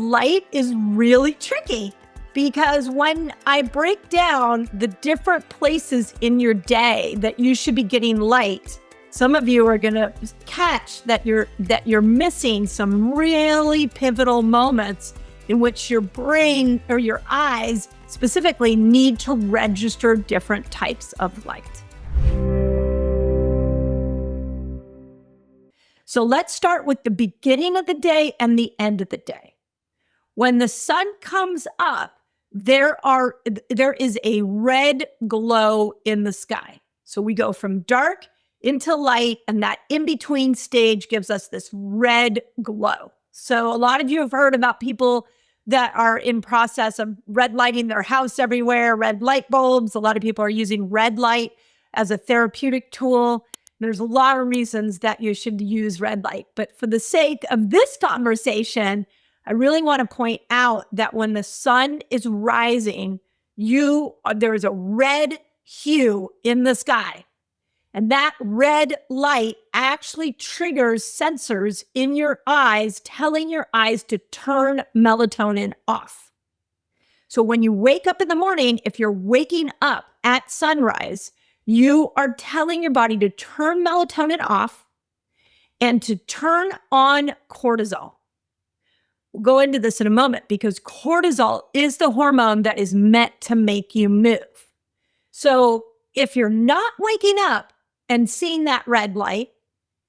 light is really tricky because when I break down the different places in your day that you should be getting light, some of you are going to catch that you're missing some really pivotal moments in which your brain or your eyes specifically need to register different types of light. So let's start with the beginning of the day and the end of the day. When the sun comes up, there is a red glow in the sky. So we go from dark into light, and that in-between stage gives us this red glow. So a lot of you have heard about people that are in process of red lighting their house everywhere, red light bulbs. A lot of people are using red light as a therapeutic tool. There's a lot of reasons that you should use red light. But for the sake of this conversation, I really want to point out that when the sun is rising, there is a red hue in the sky. And that red light actually triggers sensors in your eyes, telling your eyes to turn melatonin off. So when you wake up in the morning, if you're waking up at sunrise, you are telling your body to turn melatonin off and to turn on cortisol. We'll go into this in a moment because cortisol is the hormone that is meant to make you move. So if you're not waking up and seeing that red light,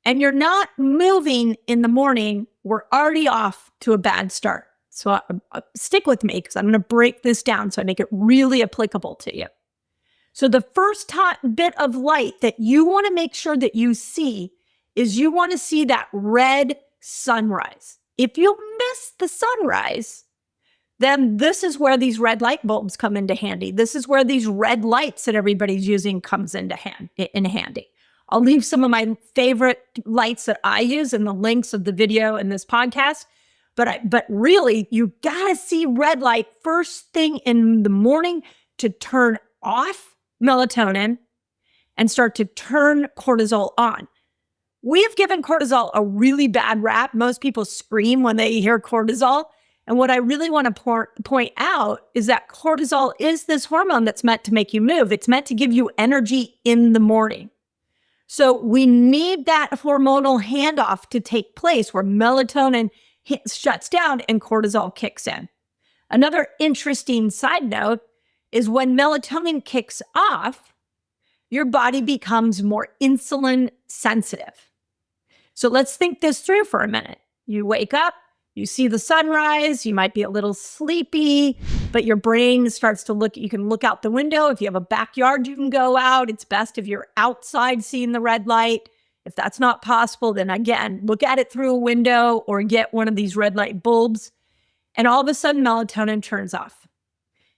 and you're not moving in the morning, we're already off to a bad start. So stick with me because I'm going to break this down so I make it really applicable to you. So the first bit of light that you want to make sure that you see is you want to see that red sunrise. If you miss the sunrise, then this is where these red light bulbs come into handy. This is where these red lights that everybody's using comes into handy. I'll leave some of my favorite lights that I use in the links of the video in this podcast. But really, you gotta see red light first thing in the morning to turn off melatonin and start to turn cortisol on. We have given cortisol a really bad rap. Most people scream when they hear cortisol. And what I really want to point out is that cortisol is this hormone that's meant to make you move. It's meant to give you energy in the morning. So we need that hormonal handoff to take place where melatonin shuts down and cortisol kicks in. Another interesting side note is when melatonin kicks off, your body becomes more insulin sensitive. So let's think this through for a minute. You wake up, you see the sunrise, you might be a little sleepy, but your brain starts to look, you can look out the window. If you have a backyard, you can go out. It's best if you're outside seeing the red light. If that's not possible, then again, look at it through a window or get one of these red light bulbs. And all of a sudden, melatonin turns off.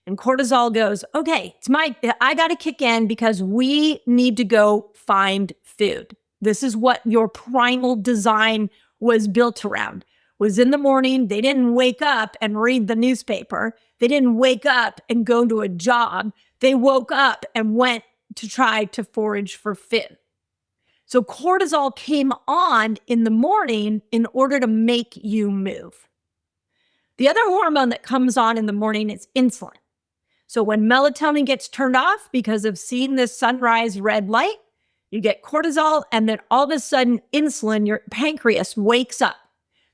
And cortisol goes, okay, I got to kick in because we need to go find food. This is what your primal design was built around. Was in the morning, they didn't wake up and read the newspaper. They didn't wake up and go to a job. They woke up and went to try to forage for food. So cortisol came on in the morning in order to make you move. The other hormone that comes on in the morning is insulin. So when melatonin gets turned off because of seeing this sunrise red light, you get cortisol, and then all of a sudden insulin, your pancreas wakes up.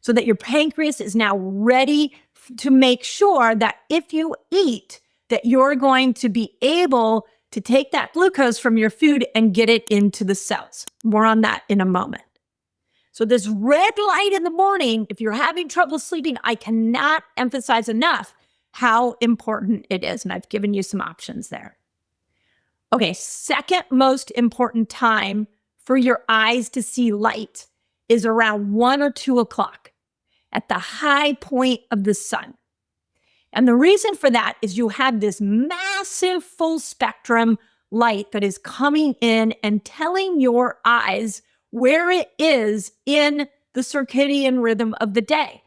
So that your pancreas is now ready to make sure that if you eat, that you're going to be able to take that glucose from your food and get it into the cells. More on that in a moment. So this red light in the morning, if you're having trouble sleeping, I cannot emphasize enough how important it is. And I've given you some options there. Okay, second most important time for your eyes to see light is around 1 or 2 o'clock. At the high point of the sun. And the reason for that is you have this massive full spectrum light that is coming in and telling your eyes where it is in the circadian rhythm of the day.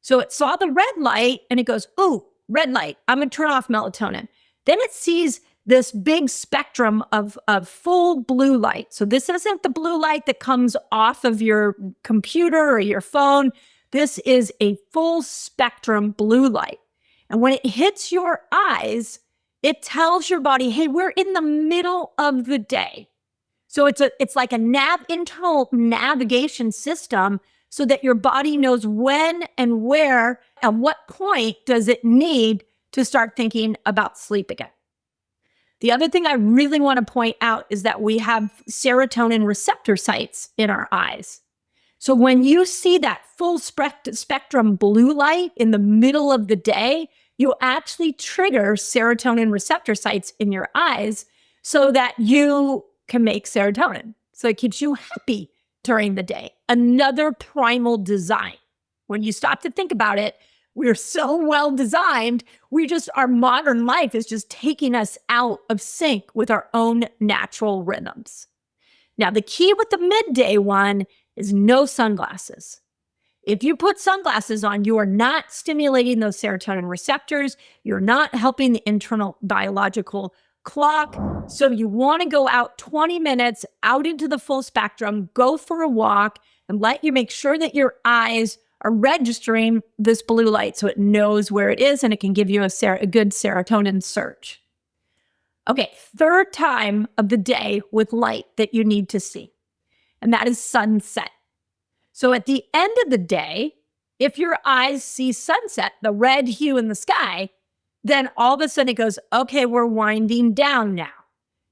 So it saw the red light and it goes, ooh, red light, I'm going to turn off melatonin. Then it sees this big spectrum of full blue light. So this isn't the blue light that comes off of your computer or your phone. This is a full spectrum blue light. And when it hits your eyes, it tells your body, hey, we're in the middle of the day. So it's like a internal navigation system so that your body knows when and where and what point does it need to start thinking about sleep again. The other thing I really want to point out is that we have serotonin receptor sites in our eyes. So when you see that full spectrum blue light in the middle of the day, you actually trigger serotonin receptor sites in your eyes so that you can make serotonin. So it keeps you happy during the day. Another primal design. When you stop to think about it, we're so well designed. Our modern life is just taking us out of sync with our own natural rhythms. Now, the key with the midday one is no sunglasses. If you put sunglasses on, you are not stimulating those serotonin receptors. You're not helping the internal biological clock. So you want to go out 20 minutes out into the full spectrum, go for a walk, and make sure that your eyes are registering this blue light so it knows where it is and it can give you a good serotonin surge. Okay, third time of the day with light that you need to see, and that is sunset. So at the end of the day, if your eyes see sunset, the red hue in the sky, then all of a sudden it goes, okay, we're winding down now.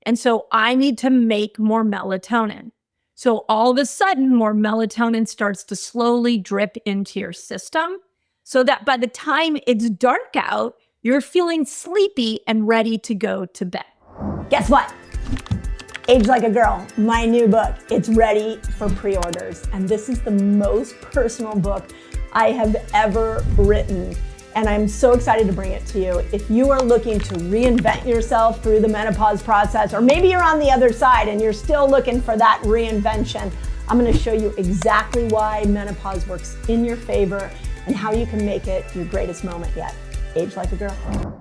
And so I need to make more melatonin. So all of a sudden, more melatonin starts to slowly drip into your system so that by the time it's dark out, you're feeling sleepy and ready to go to bed. Guess what? Age Like a Girl, my new book. It's ready for pre-orders. And this is the most personal book I have ever written. And I'm so excited to bring it to you. If you are looking to reinvent yourself through the menopause process, or maybe you're on the other side and you're still looking for that reinvention, I'm going to show you exactly why menopause works in your favor and how you can make it your greatest moment yet. Age Like a Girl.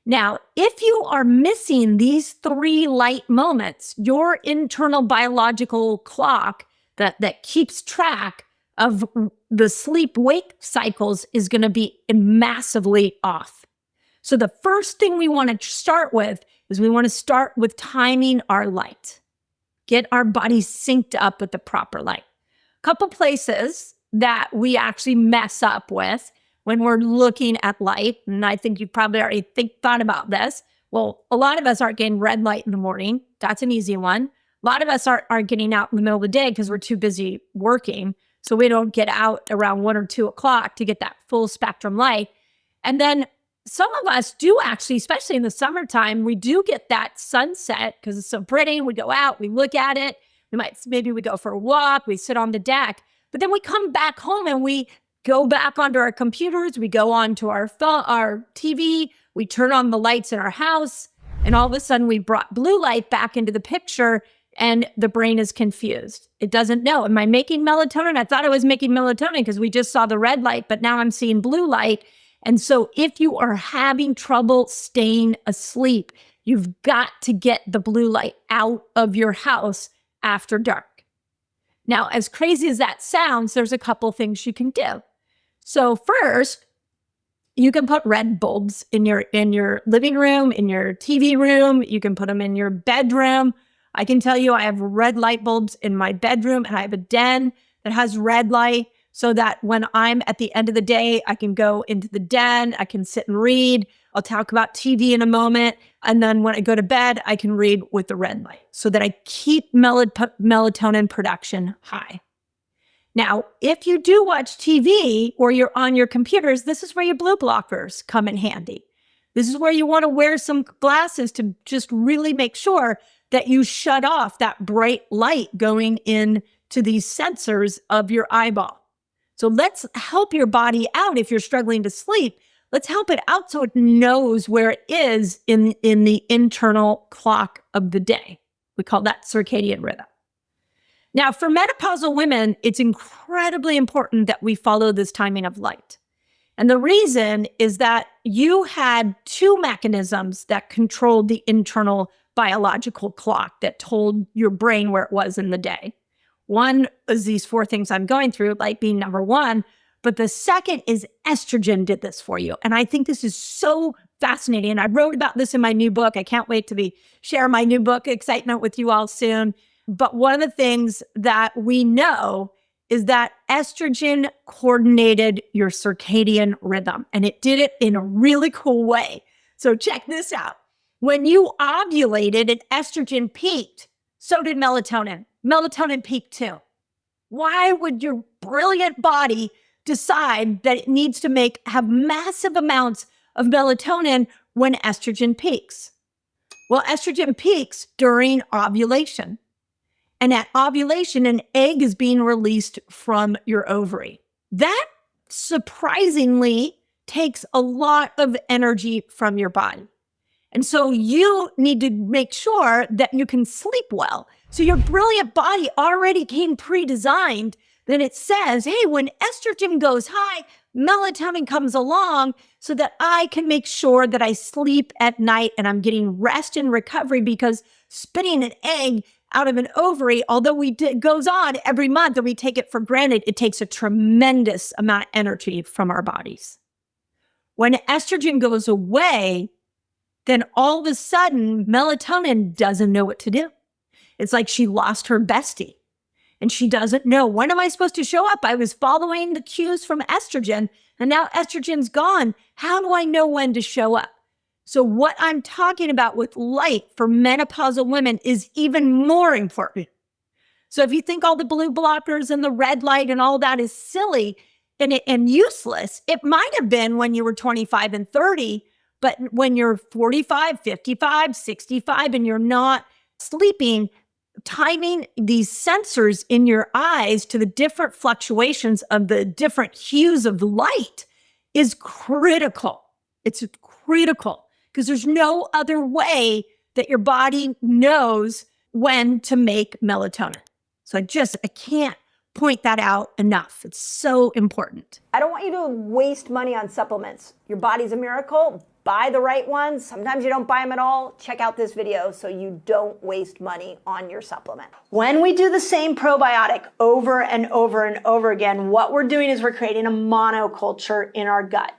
Now, if you are missing these 3 light moments, your internal biological clock that keeps track of the sleep-wake cycles is going to be massively off. So the first thing we want to start with is we want to start with timing our light. Get our body synced up with the proper light. A couple places that we actually mess up with when we're looking at light, and I think you probably already thought about this. Well, a lot of us aren't getting red light in the morning. That's an easy one. A lot of us aren't getting out in the middle of the day because we're too busy working. So we don't get out around 1 or 2 o'clock to get that full spectrum light. And then some of us do actually, especially in the summertime, we do get that sunset because it's so pretty. We go out, we look at it. Maybe we go for a walk, we sit on the deck, but then we come back home and we go back onto our computers, we go onto our phone, our TV, we turn on the lights in our house, and all of a sudden we brought blue light back into the picture and the brain is confused. It doesn't know. Am I making melatonin? I thought I was making melatonin because we just saw the red light, but now I'm seeing blue light. And so if you are having trouble staying asleep, you've got to get the blue light out of your house after dark. Now, as crazy as that sounds, there's a couple things you can do. So first, you can put red bulbs in your living room, in your TV room. You can put them in your bedroom. I can tell you I have red light bulbs in my bedroom, and I have a den that has red light so that when I'm at the end of the day, I can go into the den, I can sit and read. I'll talk about TV in a moment. And then when I go to bed, I can read with the red light so that I keep melatonin production high. Now, if you do watch TV or you're on your computers, this is where your blue blockers come in handy. This is where you want to wear some glasses to just really make sure that you shut off that bright light going into these sensors of your eyeball. So let's help your body out if you're struggling to sleep. Let's help it out so it knows where it is in the internal clock of the day. We call that circadian rhythm. Now, for menopausal women, it's incredibly important that we follow this timing of light. And the reason is that you had 2 mechanisms that controlled the internal biological clock that told your brain where it was in the day. One is these 4 things I'm going through, light being number 1, But the second is estrogen did this for you. And I think this is so fascinating. And I wrote about this in my new book. I can't wait to share my new book, Excitement, with you all soon. But one of the things that we know is that estrogen coordinated your circadian rhythm, and it did it in a really cool way. So check this out. When you ovulated and estrogen peaked, so did melatonin. Melatonin peaked too. Why would your brilliant body decide that it needs to have massive amounts of melatonin when estrogen peaks? Well, estrogen peaks during ovulation. And at ovulation, an egg is being released from your ovary. That surprisingly takes a lot of energy from your body. And so you need to make sure that you can sleep well. So your brilliant body already came pre-designed. Then it says, hey, when estrogen goes high, melatonin comes along so that I can make sure that I sleep at night and I'm getting rest and recovery, because spitting an egg out of an ovary, although it goes on every month and we take it for granted, it takes a tremendous amount of energy from our bodies. When estrogen goes away, then all of a sudden, melatonin doesn't know what to do. It's like she lost her bestie and she doesn't know, when am I supposed to show up? I was following the cues from estrogen and now estrogen's gone. How do I know when to show up? So what I'm talking about with light for menopausal women is even more important. So if you think all the blue blockers and the red light and all that is silly and useless, it might have been when you were 25 and 30, but when you're 45, 55, 65, and you're not sleeping, timing these sensors in your eyes to the different fluctuations of the different hues of light is critical. It's critical. Because there's no other way that your body knows when to make melatonin. So I can't point that out enough. It's so important. I don't want you to waste money on supplements. Your body's a miracle. Buy the right ones. Sometimes you don't buy them at all. Check out this video so you don't waste money on your supplement. When we do the same probiotic over and over and over again, what we're doing is we're creating a monoculture in our gut.